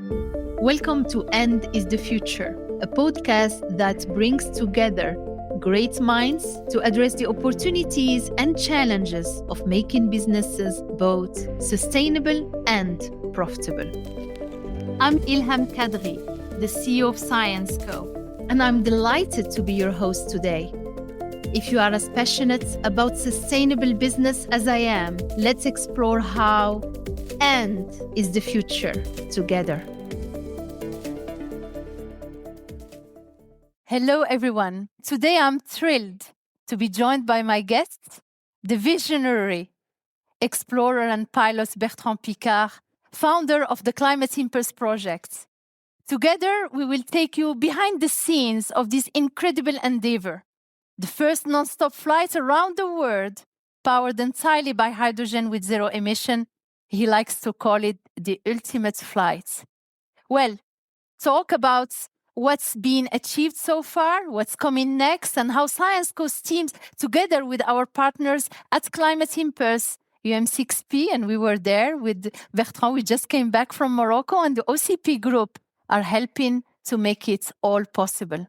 Welcome to End is the Future, a podcast that brings together great minds to address the opportunities and challenges of making businesses both sustainable and profitable. I'm Ilham Kadri, the CEO of Syensqo, and I'm delighted to be your host today. If you are as passionate about sustainable business as I am, let's explore how End is the Future together. Hello, everyone. Today, I'm thrilled to be joined by my guest, the visionary explorer and pilot Bertrand Piccard, founder of the Climate Impulse project. Together, we will take you behind the scenes of this incredible endeavor, the first non-stop flight around the world, powered entirely by hydrogen with zero emission. He likes to call it the ultimate flight. Well, talk about what's been achieved so far, what's coming next, and how Syensqo's teams, together with our partners at Climate Impulse, UM6P, and we were there with Bertrand, we just came back from Morocco, and the OCP group are helping to make it all possible.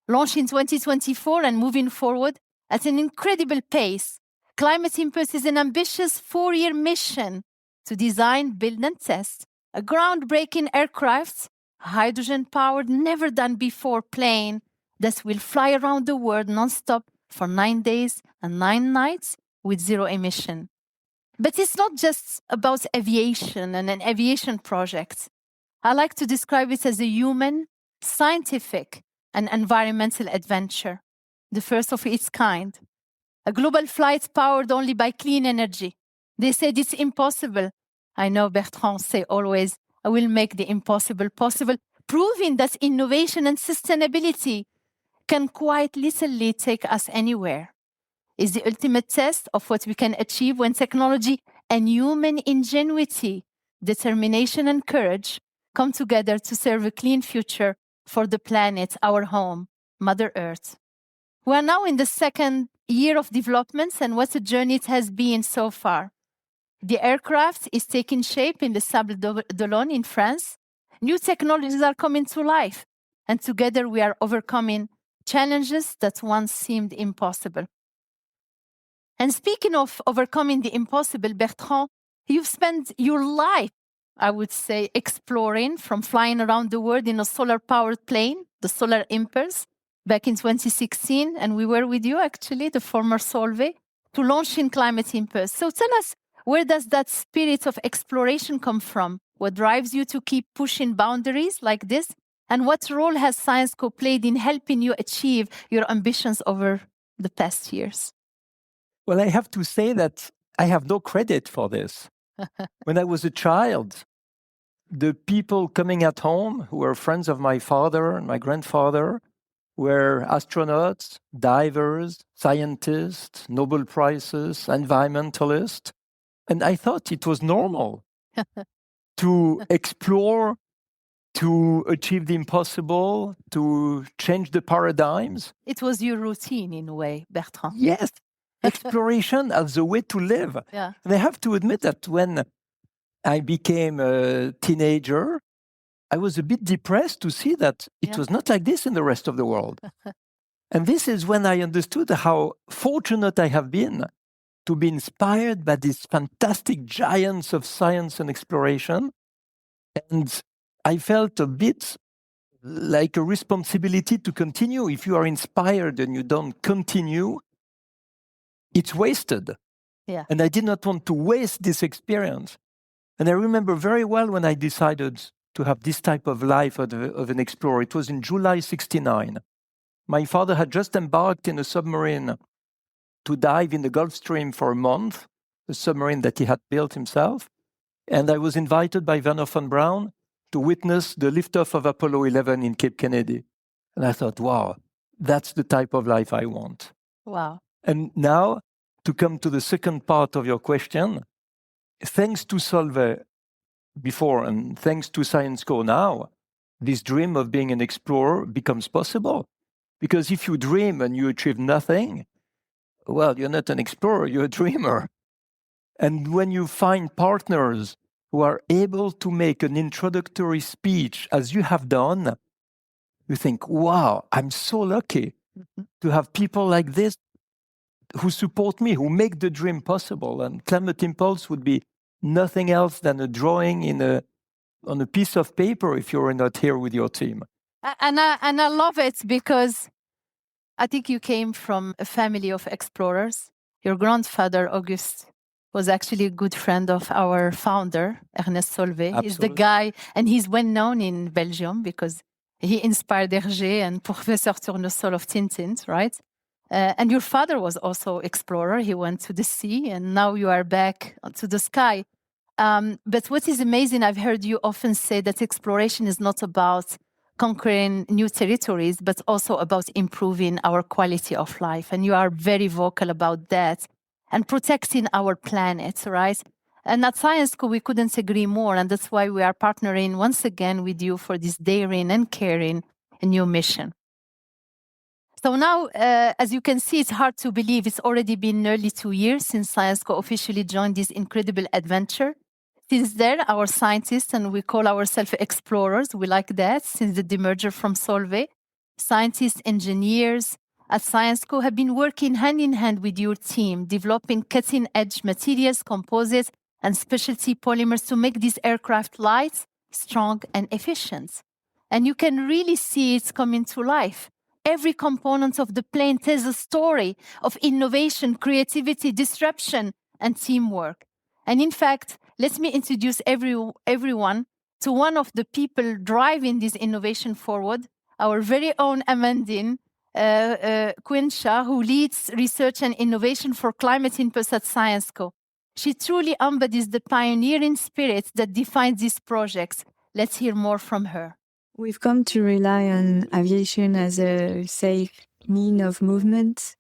Launched in 2024 and moving forward at an incredible pace, Climate Impulse is an ambitious 4-year mission to design, build, and test a groundbreaking aircraft, hydrogen-powered, never-done-before plane that will fly around the world non-stop for 9 days and 9 nights with zero emission. But it's not just about aviation and an aviation project. I like to describe it as a human, scientific, and environmental adventure, the first of its kind. A global flight powered only by clean energy. They said it's impossible. I know Bertrand say always, I will make the impossible possible, proving that innovation and sustainability can quite literally take us anywhere. It's the ultimate test of what we can achieve when technology and human ingenuity, determination and courage come together to serve a clean future for the planet, our home, Mother Earth. We are now in the 2nd year of developments, and what a journey it has been so far. The aircraft is taking shape in the Sable d'Olonne in France. New technologies are coming to life, and together we are overcoming challenges that once seemed impossible. And speaking of overcoming the impossible, Bertrand, you've spent your life, I would say, exploring, from flying around the world in a solar-powered plane, the Solar Impulse, back in 2016, and we were with you, actually, the former Solvay, to launching Climate Impulse. So tell us, where does that spirit of exploration come from? What drives you to keep pushing boundaries like this? And what role has Syensqo played in helping you achieve your ambitions over the past years? Well, I have to say that I have no credit for this. When I was a child, the people coming at home who were friends of my father and my grandfather were astronauts, divers, scientists, Nobel Prizes, environmentalists. And I thought it was normal to explore, to achieve the impossible, to change the paradigms. It was your routine in a way, Bertrand. Yes, exploration as a way to live. Yeah. And I have to admit that when I became a teenager, I was a bit depressed to see that it was not like this in the rest of the world. And this is when I understood how fortunate I have been to be inspired by these fantastic giants of science and exploration. And I felt a bit like a responsibility to continue. If you are inspired and you don't continue, it's wasted. Yeah. And I did not want to waste this experience. And I remember very well when I decided to have this type of life of an explorer. It was in July 1969. My father had just embarked in a submarine to dive in the Gulf Stream for a month, a submarine that he had built himself. And I was invited by Wernher von Braun to witness the liftoff of Apollo 11 in Cape Kennedy. And I thought, wow, that's the type of life I want. Wow. And now, to come to the second part of your question, thanks to Solvay before and thanks to Syensqo now, this dream of being an explorer becomes possible. Because if you dream and you achieve nothing, well, you're not an explorer, you're a dreamer. And when you find partners who are able to make an introductory speech as you have done, you think, wow, I'm so lucky to have people like this who support me, who make the dream possible. And Climate Impulse would be nothing else than a drawing on a piece of paper if you're not here with your team. And I love it because I think you came from a family of explorers. Your grandfather, Auguste, was actually a good friend of our founder, Ernest Solvay. Absolutely. He's the guy, and he's well known in Belgium because he inspired Hergé and Professor Tournesol of Tintin, right? And your father was also explorer. He went to the sea, and now you are back to the sky. But what is amazing, I've heard you often say that exploration is not about conquering new territories, but also about improving our quality of life. And you are very vocal about that and protecting our planet, right? And at Syensqo, we couldn't agree more. And that's why we are partnering once again with you for this daring and caring new mission. So now, as you can see, it's hard to believe it's already been nearly 2 years since Syensqo officially joined this incredible adventure. Since then, our scientists, and we call ourselves explorers, we like that, since the demerger from Solvay, scientists, engineers at Syensqo have been working hand in hand with your team, developing cutting-edge materials, composites, and specialty polymers to make these aircraft light, strong, and efficient. And you can really see it coming to life. Every component of the plane tells a story of innovation, creativity, disruption, and teamwork. And in fact, let me introduce everyone to one of the people driving this innovation forward, our very own Amandine Quinsha, who leads research and innovation for Climate Impulse at Syensqo. She truly embodies the pioneering spirit that defines these projects. Let's hear more from her. We've come to rely on aviation as a safe mean of movement.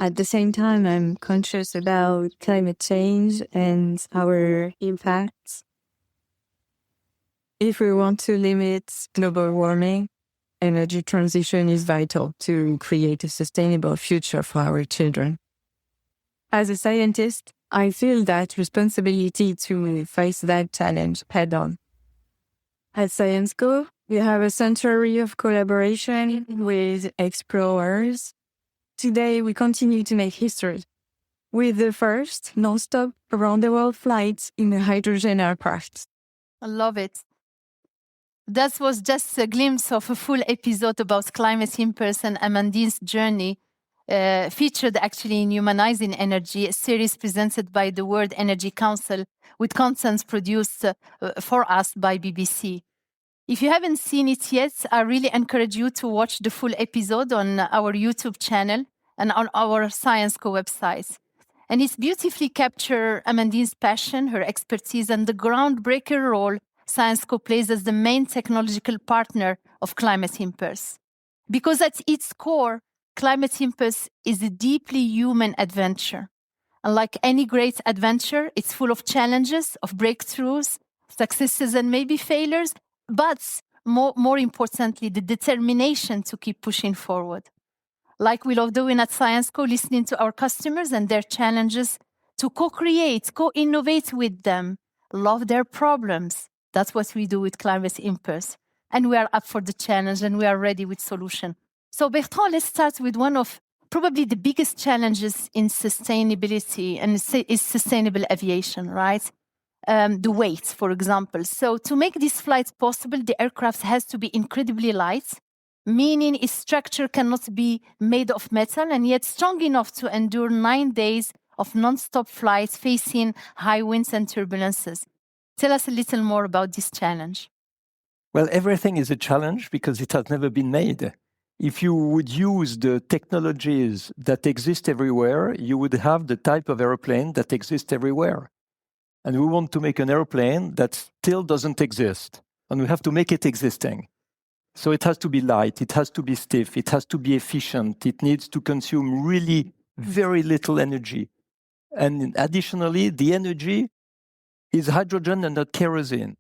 At the same time, I'm conscious about climate change and our impacts. If we want to limit global warming, energy transition is vital to create a sustainable future for our children. As a scientist, I feel that responsibility to face that challenge head-on. At Syensqo, we have a century of collaboration with explorers. Today, we continue to make history with the first non-stop around-the-world flights in a hydrogen aircraft. I love it. That was just a glimpse of a full episode about Climate Impulse and Amandine's journey, featured actually in Humanizing Energy, a series presented by the World Energy Council with content produced for us by BBC. If you haven't seen it yet, I really encourage you to watch the full episode on our YouTube channel and on our Syensqo website. And it's beautifully captured Amandine's passion, her expertise, and the groundbreaker role Syensqo plays as the main technological partner of Climate Impulse. Because at its core, Climate Impulse is a deeply human adventure. And like any great adventure, it's full of challenges, of breakthroughs, successes, and maybe failures, but more importantly, the determination to keep pushing forward. Like we love doing at Syensqo, listening to our customers and their challenges, to co-create, co-innovate with them, love their problems. That's what we do with Climate Impulse. And we are up for the challenge and we are ready with solution. So Bertrand, let's start with one of probably the biggest challenges in sustainability, and is sustainable aviation, right? The weight, for example. So to make these flights possible, the aircraft has to be incredibly light, meaning its structure cannot be made of metal and yet strong enough to endure 9 days of non-stop flights facing high winds and turbulences. Tell us a little more about this challenge. Well, everything is a challenge because it has never been made. If you would use the technologies that exist everywhere, you would have the type of airplane that exists everywhere. And we want to make an airplane that still doesn't exist. And we have to make it existing. So it has to be light, it has to be stiff, it has to be efficient, it needs to consume really very little energy. And additionally, the energy is hydrogen and not kerosene.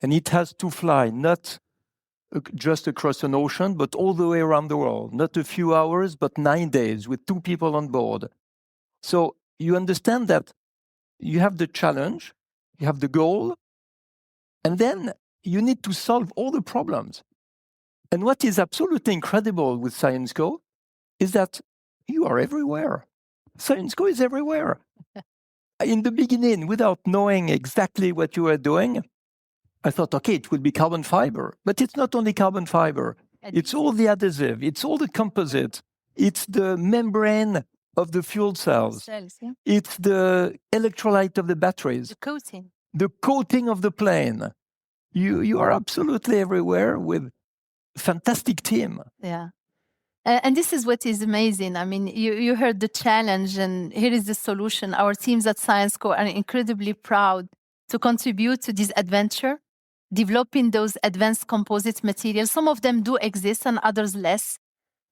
And it has to fly not just across an ocean, but all the way around the world. Not a few hours, but 9 days with 2 people on board. So you understand that you have the challenge, you have the goal, and then you need to solve all the problems. And what is absolutely incredible with Syensqo is that you are everywhere. Syensqo is everywhere. In the beginning, without knowing exactly what you were doing, I thought, okay, it will be carbon fiber. But it's not only carbon fiber. It's all the adhesive. It's all the composite. It's the membrane of the fuel cells. It's the electrolyte of the batteries. The coating. The coating of the plane. You are absolutely everywhere with a fantastic team. Yeah. And this is what is amazing. I mean, you heard the challenge, and here is the solution. Our teams at Syensqo are incredibly proud to contribute to this adventure, developing those advanced composite materials. Some of them do exist and others less,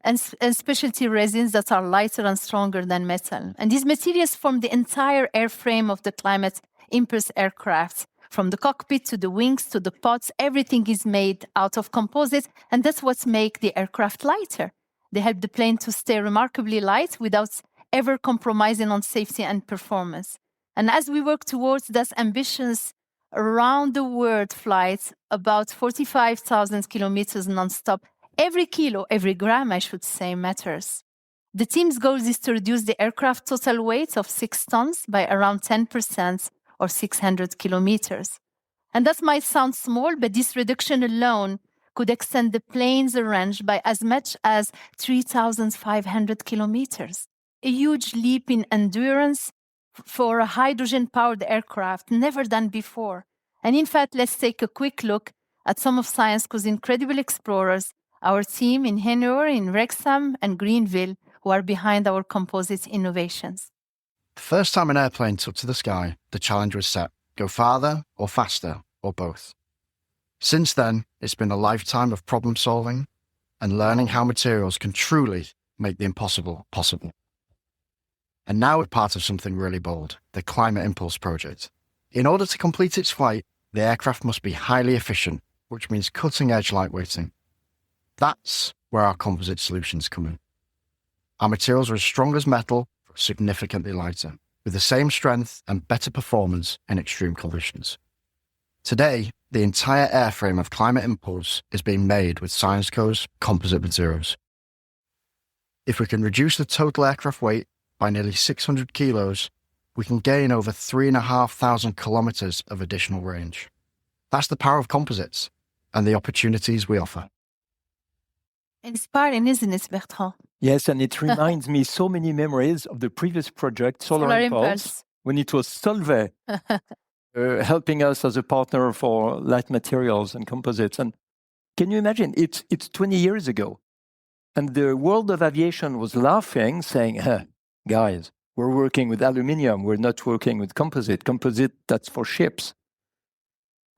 and specialty resins that are lighter and stronger than metal. And these materials form the entire airframe of the Climate Impulse aircraft. From the cockpit to the wings to the pods, everything is made out of composite, and that's what makes the aircraft lighter. They help the plane to stay remarkably light without ever compromising on safety and performance. And as we work towards those ambitious around the world flights, about 45,000 kilometers nonstop, every kilo, every gram, I should say, matters. The team's goal is to reduce the aircraft total weight of 6 tons by around 10% or 600 kilometers. And that might sound small, but this reduction alone could extend the plane's range by as much as 3,500 kilometers. A huge leap in endurance for a hydrogen-powered aircraft, never done before. And in fact, let's take a quick look at some of Syensqo's incredible explorers, our team in Hanover, in Wrexham, and Greenville, who are behind our composite innovations. The first time an airplane took to the sky, the challenge was set: go farther or faster or both. Since then, it's been a lifetime of problem solving and learning how materials can truly make the impossible possible. And now we're part of something really bold, the Climate Impulse project. In order to complete its flight, the aircraft must be highly efficient, which means cutting-edge lightweighting. That's where our composite solutions come in. Our materials are as strong as metal, but significantly lighter, with the same strength and better performance in extreme conditions. Today, the entire airframe of Climate Impulse is being made with Syensqo's composite materials. If we can reduce the total aircraft weight by nearly 600 kilos, we can gain over 3,500 kilometers of additional range. That's the power of composites and the opportunities we offer. Inspiring, isn't it, Bertrand? Yes, and it reminds me so many memories of the previous project, Solar Impulse, when it was Solvay helping us as a partner for light materials and composites. And can you imagine? It's 20 years ago. And the world of aviation was laughing, saying, guys, we're working with aluminium. We're not working with composite. Composite, that's for ships.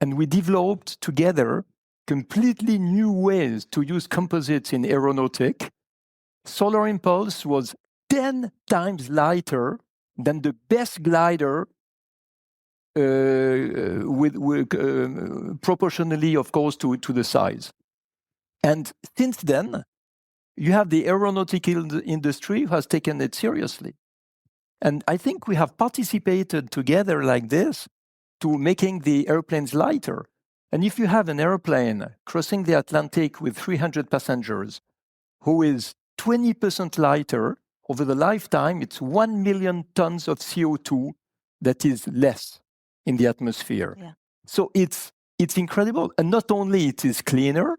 And we developed together completely new ways to use composites in aeronautic. Solar Impulse was 10 times lighter than the best glider, proportionally, of course, to the size. And since then, you have the aeronautical industry who has taken it seriously. And I think we have participated together like this to making the airplanes lighter. And if you have an airplane crossing the Atlantic with 300 passengers who is 20% lighter, over the lifetime, it's 1 million tons of CO2 that is less in the atmosphere. Yeah. So it's incredible. And not only it is cleaner,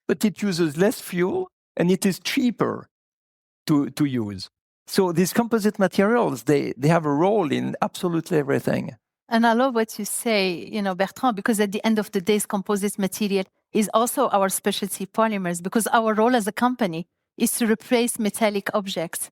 but it uses less fuel and it is cheaper to use. So these composite materials, they have a role in absolutely everything. And I love what you say, Bertrand, because at the end of the day, composite material is also our specialty polymers, because our role as a company is to replace metallic objects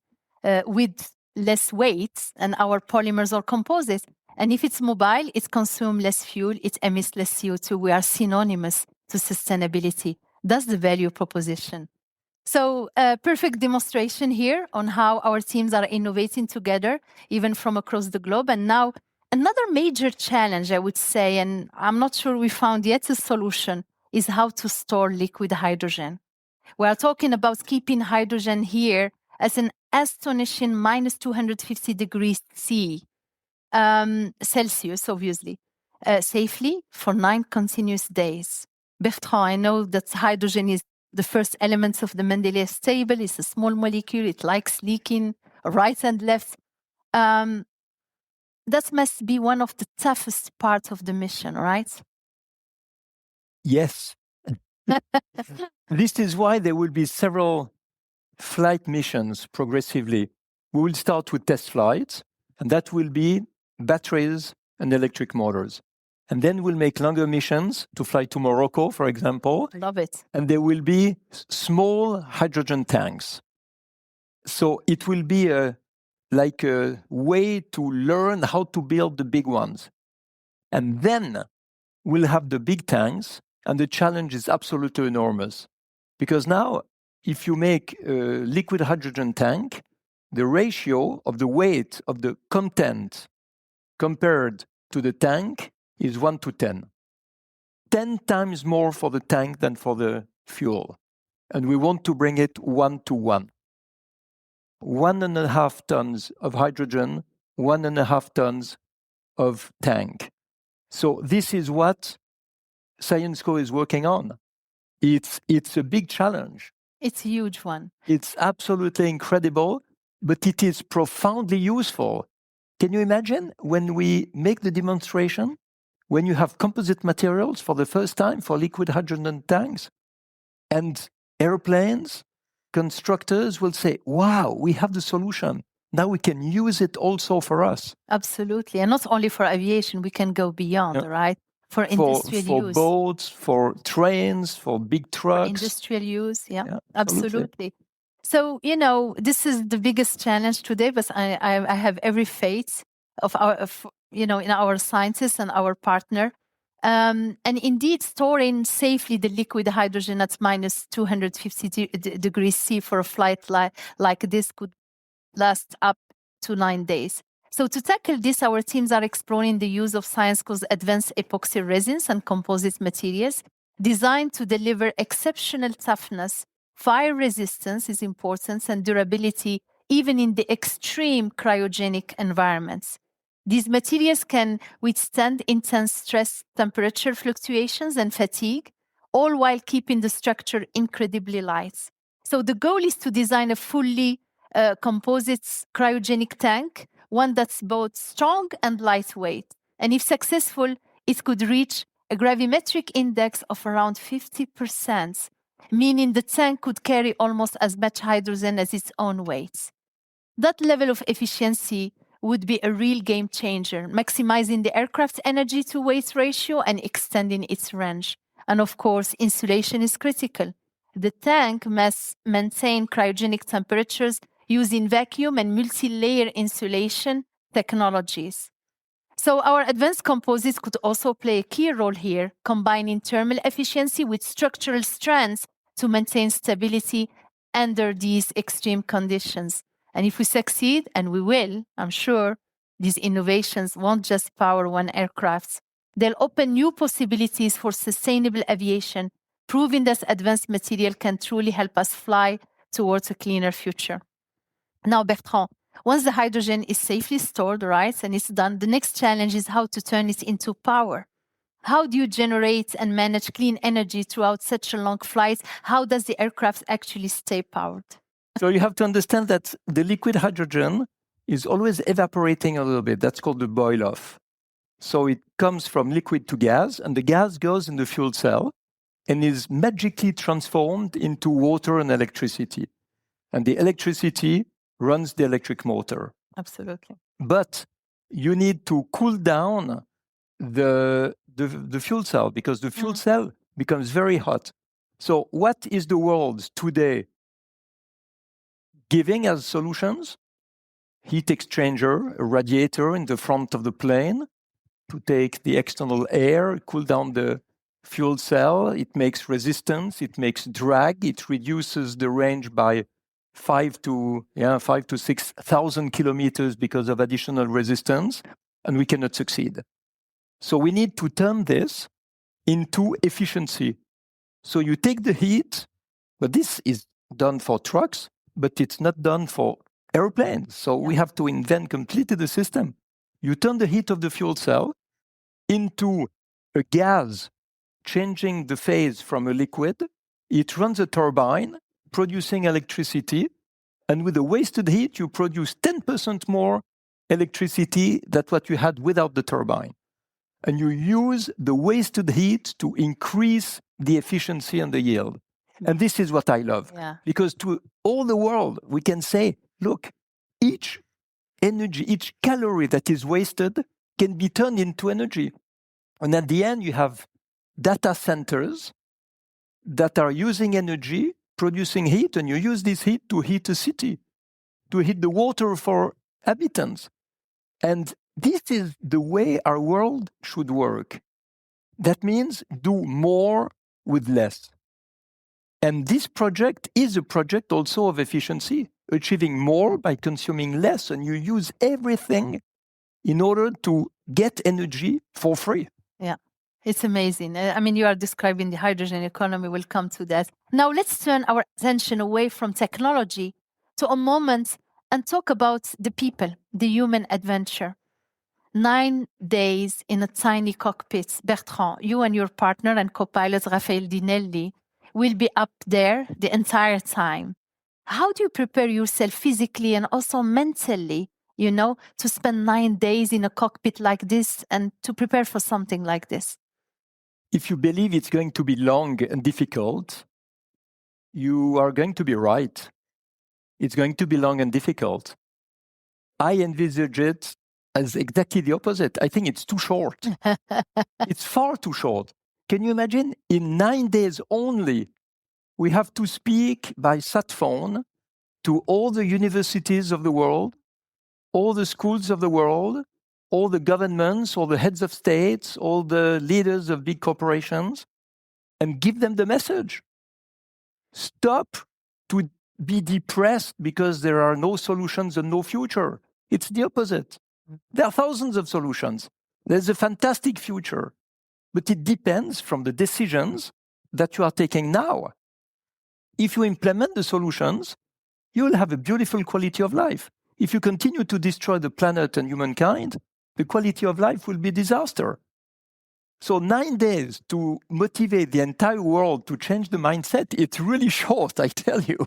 with less weight, and our polymers are composites. And if it's mobile, it consumes less fuel, it emits less CO2. We are synonymous to sustainability. That's the value proposition. So perfect demonstration here on how our teams are innovating together, even from across the globe. And now another major challenge, I would say, and I'm not sure we found yet a solution, is how to store liquid hydrogen. We are talking about keeping hydrogen here as an astonishing minus 250 degrees Celsius, obviously. safely for 9 continuous days. Bertrand, I know that hydrogen is the first element of the Mendeleev table. It's a small molecule. It likes leaking right and left. That must be one of the toughest parts of the mission, right? Yes. This is why there will be several flight missions progressively. We will start with test flights, and that will be batteries and electric motors. And then we'll make longer missions to fly to Morocco, for example. Love it. And there will be small hydrogen tanks. So it will be like a way to learn how to build the big ones. And then we'll have the big tanks, and the challenge is absolutely enormous. Because now, if you make a liquid hydrogen tank, the ratio of the weight of the content compared to the tank is 1 to 10. 10 times more for the tank than for the fuel. And we want to bring it 1 to 1. 1.5 tons of hydrogen, 1.5 tons of tank. So this is what Syensqo is working on. It's a big challenge. It's a huge one. It's absolutely incredible, but it is profoundly useful. Can you imagine when we make the demonstration, when you have composite materials for the first time for liquid hydrogen tanks, and airplanes, constructors will say, wow, we have the solution. Now we can use it also for us. Absolutely. And not only for aviation, we can go beyond, right? For industrial for use. Boats, for trains, for big trucks. For industrial use, yeah, absolutely. Absolutely. So, this is the biggest challenge today, but I have every faith in our scientists and our partner. And indeed, storing safely the liquid hydrogen at minus 250 degrees C for a flight like this could last up to 9 days. So to tackle this, our teams are exploring the use of Syensqo's advanced epoxy resins and composite materials designed to deliver exceptional toughness, fire resistance is important, and durability even in the extreme cryogenic environments. These materials can withstand intense stress, temperature fluctuations, and fatigue, all while keeping the structure incredibly light. So the goal is to design a fully composite cryogenic tank, one that's both strong and lightweight. And if successful, it could reach a gravimetric index of around 50%, meaning the tank could carry almost as much hydrogen as its own weight. That level of efficiency would be a real game changer, maximizing the aircraft's energy to weight ratio and extending its range. And of course, insulation is critical. The tank must maintain cryogenic temperatures using vacuum and multi-layer insulation technologies. So our advanced composites could also play a key role here, combining thermal efficiency with structural strength to maintain stability under these extreme conditions. And if we succeed, and we will, I'm sure, these innovations won't just power one aircraft. They'll open new possibilities for sustainable aviation, proving that advanced material can truly help us fly towards a cleaner future. Now, Bertrand, once the hydrogen is safely stored, right, and it's done, the next challenge is how to turn it into power. How do you generate and manage clean energy throughout such a long flight? How does the aircraft actually stay powered? So you have to understand that the liquid hydrogen is always evaporating a little bit. That's called the boil-off. So it comes from liquid to gas, and the gas goes in the fuel cell and is magically transformed into water and electricity. And the electricity runs the electric motor. Absolutely. But you need to cool down the fuel cell because the fuel cell becomes very hot. So what is the world today giving as solutions? Heat exchanger, a radiator in the front of the plane to take the external air, cool down the fuel cell. It makes resistance, it makes drag, it reduces the range by 5 to 6,000 kilometers because of additional resistance, and we cannot succeed. So we need to turn this into efficiency. So you take the heat, but this is done for trucks, but it's not done for airplanes. So we have to invent completely the system. You turn the heat of the fuel cell into a gas, changing the phase from a liquid. It runs a turbine, producing electricity. And with the wasted heat, you produce 10% more electricity than what you had without the turbine. And you use the wasted heat to increase the efficiency and the yield. And this is what I love. Yeah. Because to all the world, we can say, look, each energy, each calorie that is wasted can be turned into energy. And at the end, you have data centers that are using energy, producing heat, and you use this heat to heat a city, to heat the water for inhabitants. And this is the way our world should work. That means do more with less. And this project is a project also of efficiency, achieving more by consuming less, and you use everything in order to get energy for free. Yeah, it's amazing. I mean, you are describing the hydrogen economy. We'll come to that. Now, let's turn our attention away from technology to a moment and talk about the people, the human adventure. 9 days in a tiny cockpit. Bertrand, you and your partner and co-pilot Raphaël Dinelli will be up there the entire time. How do you prepare yourself physically and also mentally, to spend 9 days in a cockpit like this and to prepare for something like this? If you believe it's going to be long and difficult, you are going to be right. It's going to be long and difficult. I envisage it as exactly the opposite. I think it's too short. It's far too short. Can you imagine? In 9 days only, we have to speak by sat phone to all the universities of the world, all the schools of the world, all the governments, all the heads of states, all the leaders of big corporations, and give them the message. Stop to be depressed because there are no solutions and no future. It's the opposite. There are thousands of solutions. There's a fantastic future, but it depends from the decisions that you are taking now. If you implement the solutions, you will have a beautiful quality of life. If you continue to destroy the planet and humankind, the quality of life will be disaster. So 9 days to motivate the entire world to change the mindset, it's really short, I tell you.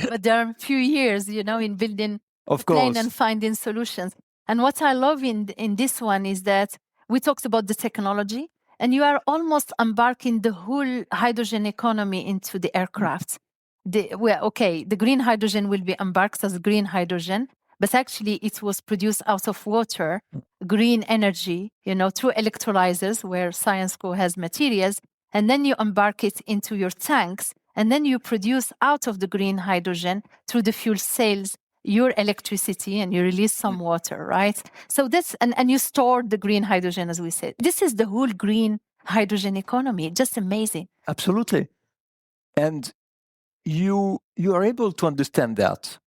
But there are a few years, in building Of a plane course. and finding solutions. And what I love in this one is that we talked about the technology, and you are almost embarking the whole hydrogen economy into the aircraft. The green hydrogen will be embarked as green hydrogen, but actually it was produced out of water, green energy, through electrolyzers where Syensqo has materials, and then you embark it into your tanks, and then you produce out of the green hydrogen through the fuel cells your electricity, and you release some water, right? So that's, and you store the green hydrogen, as we said. This is the whole green hydrogen economy, just amazing. Absolutely. And you are able to understand that.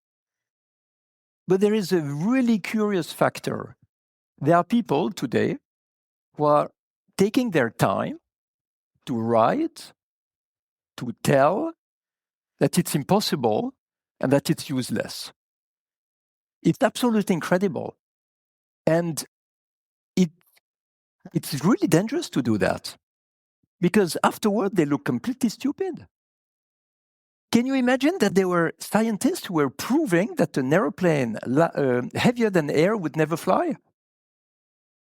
But there is a really curious factor. There are people today who are taking their time to write, to tell that it's impossible and that it's useless. It's absolutely incredible. And it's really dangerous to do that, because afterward they look completely stupid. Can you imagine that there were scientists who were proving that an airplane heavier than air would never fly?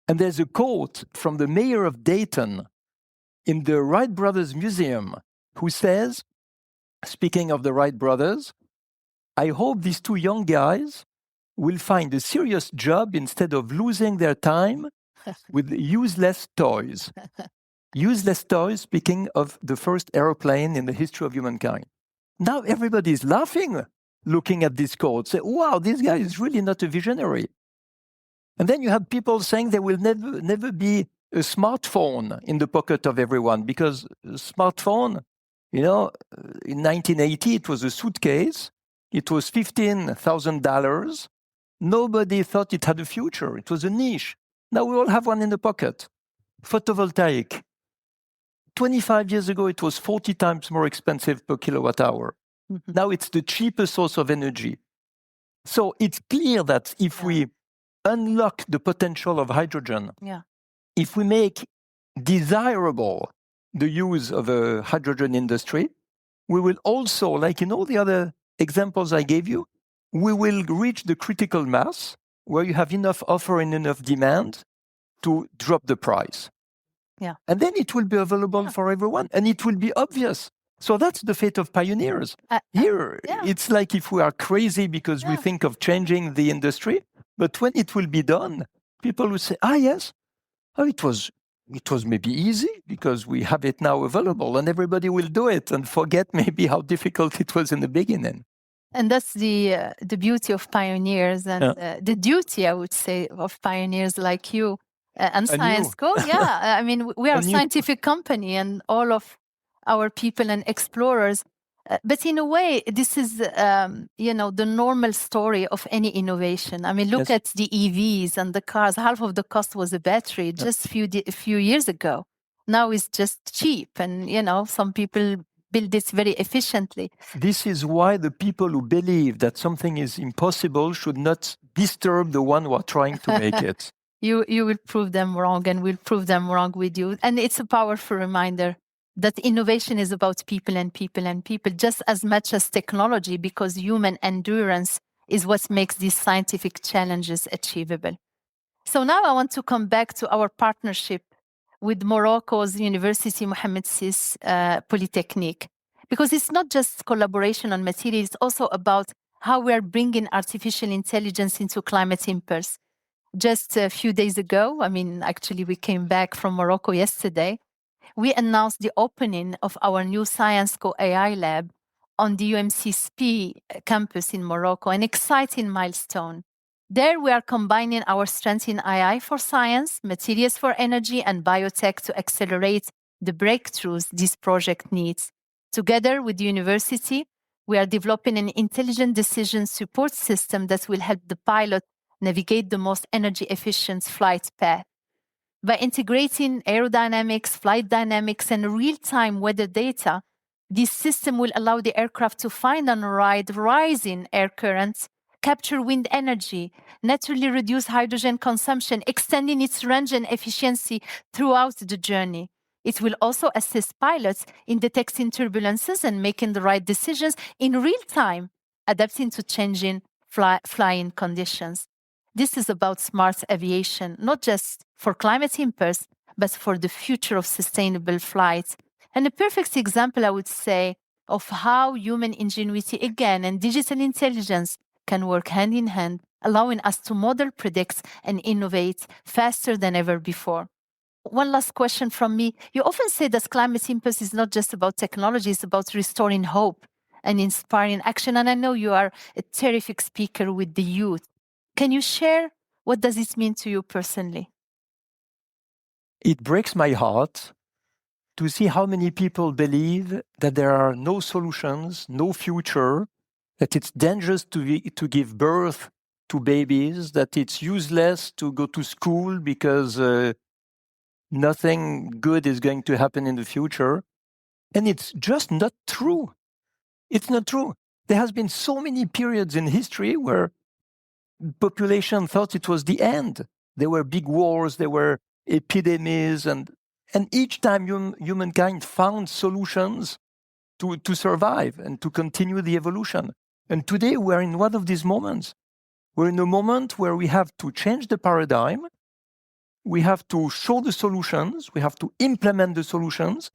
And there's a quote from the mayor of Dayton in the Wright Brothers Museum who says, speaking of the Wright brothers, "I hope these two young guys will find a serious job instead of losing their time with useless toys." Useless toys, speaking of the first airplane in the history of humankind. Now everybody is laughing, looking at this quote, say, wow, this guy is really not a visionary. And then you have people saying there will never be a smartphone in the pocket of everyone, because a smartphone, in 1980, it was a suitcase. It was $15,000. Nobody thought it had a future. It was a niche. Now we all have one in the pocket. Photovoltaic. 25 years ago, it was 40 times more expensive per kilowatt hour. Mm-hmm. Now it's the cheapest source of energy. So it's clear that if we unlock the potential of hydrogen if we make desirable the use of a hydrogen industry, we will also, like in all the other examples I gave you, we will reach the critical mass where you have enough offer and enough demand to drop the price. Yeah. And then it will be available for everyone and it will be obvious. So that's the fate of pioneers. Here, it's like if we are crazy because we think of changing the industry, but when it will be done, people will say, yes, it was maybe easy because we have it now available and everybody will do it and forget maybe how difficult it was in the beginning. And that's the beauty of pioneers and the duty, I would say, of pioneers like you and Syensqo. I mean, we are a scientific company and all of our people and explorers. But in a way, this is, the normal story of any innovation. I mean, look at the EVs and the cars. Half of the cost was a battery just a few years ago. Now it's just cheap. And, some people build this very efficiently. This is why the people who believe that something is impossible should not disturb the one who are trying to make it. You will prove them wrong and we'll prove them wrong with you. And it's a powerful reminder that innovation is about people and people and people just as much as technology, because human endurance is what makes these scientific challenges achievable. So now I want to come back to our partnership with Morocco's University Mohammed VI Polytechnique, because it's not just collaboration on materials, it's also about how we are bringing artificial intelligence into Climate Impulse. Just a few days ago, actually we came back from Morocco yesterday, we announced the opening of our new Syensqo AI lab on the UMCSP campus in Morocco, an exciting milestone. There we are combining our strength in AI for science, materials for energy, and biotech to accelerate the breakthroughs this project needs. Together with the university, we are developing an intelligent decision support system that will help the pilot navigate the most energy-efficient flight path. By integrating aerodynamics, flight dynamics, and real-time weather data, this system will allow the aircraft to find and ride rising air currents, capture wind energy, naturally reduce hydrogen consumption, extending its range and efficiency throughout the journey. It will also assist pilots in detecting turbulences and making the right decisions in real time, adapting to changing flying conditions. This is about smart aviation, not just for Climate Impulse, but for the future of sustainable flight. And a perfect example, I would say, of how human ingenuity, again, and digital intelligence can work hand in hand, allowing us to model, predict, and innovate faster than ever before. One last question from me. You often say that Climate Impulse is not just about technology, it's about restoring hope and inspiring action. And I know you are a terrific speaker with the youth. Can you share what does it mean to you personally? It breaks my heart to see how many people believe that there are no solutions, no future, that it's dangerous to give birth to babies, that it's useless to go to school because nothing good is going to happen in the future. And it's just not true. It's not true. There has been so many periods in history where population thought it was the end. There were big wars, there were epidemics, and each time humankind found solutions to survive and to continue the evolution. And today we're in one of these moments. We're in a moment where we have to change the paradigm, we have to show the solutions, we have to implement the solutions,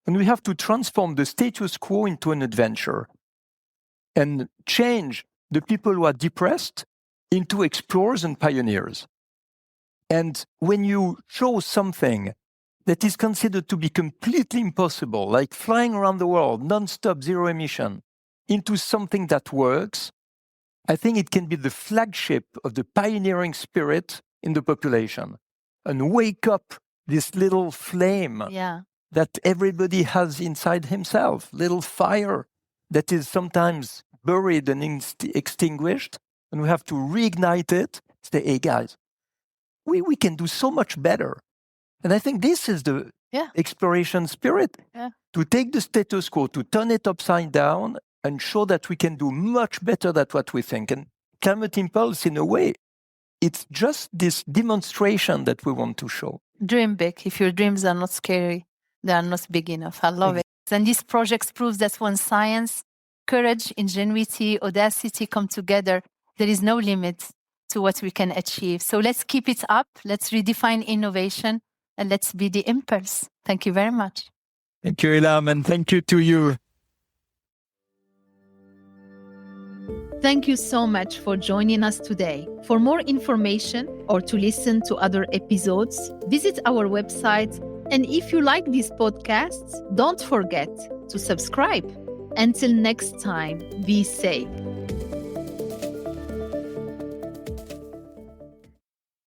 and we have to transform the status quo into an adventure and change the people who are depressed into explorers and pioneers. And when you show something that is considered to be completely impossible, like flying around the world, non-stop, zero emission, into something that works, I think it can be the flagship of the pioneering spirit in the population and wake up this little flame that everybody has inside himself, little fire that is sometimes buried and extinguished. And we have to reignite it, say, hey, guys, we can do so much better. And I think this is the exploration spirit, to take the status quo, to turn it upside down and show that we can do much better than what we think. And Climate Impulse, in a way, it's just this demonstration that we want to show. dream big. If your dreams are not scary, they are not big enough. I love it. And these projects prove that when science, courage, ingenuity, audacity come together, there is no limit to what we can achieve. So let's keep it up. Let's redefine innovation and let's be the impulse. Thank you very much. Thank you, Ilham, and thank you to you. Thank you so much for joining us today. For more information or to listen to other episodes, visit our website. And if you like these podcasts, don't forget to subscribe. Until next time, be safe.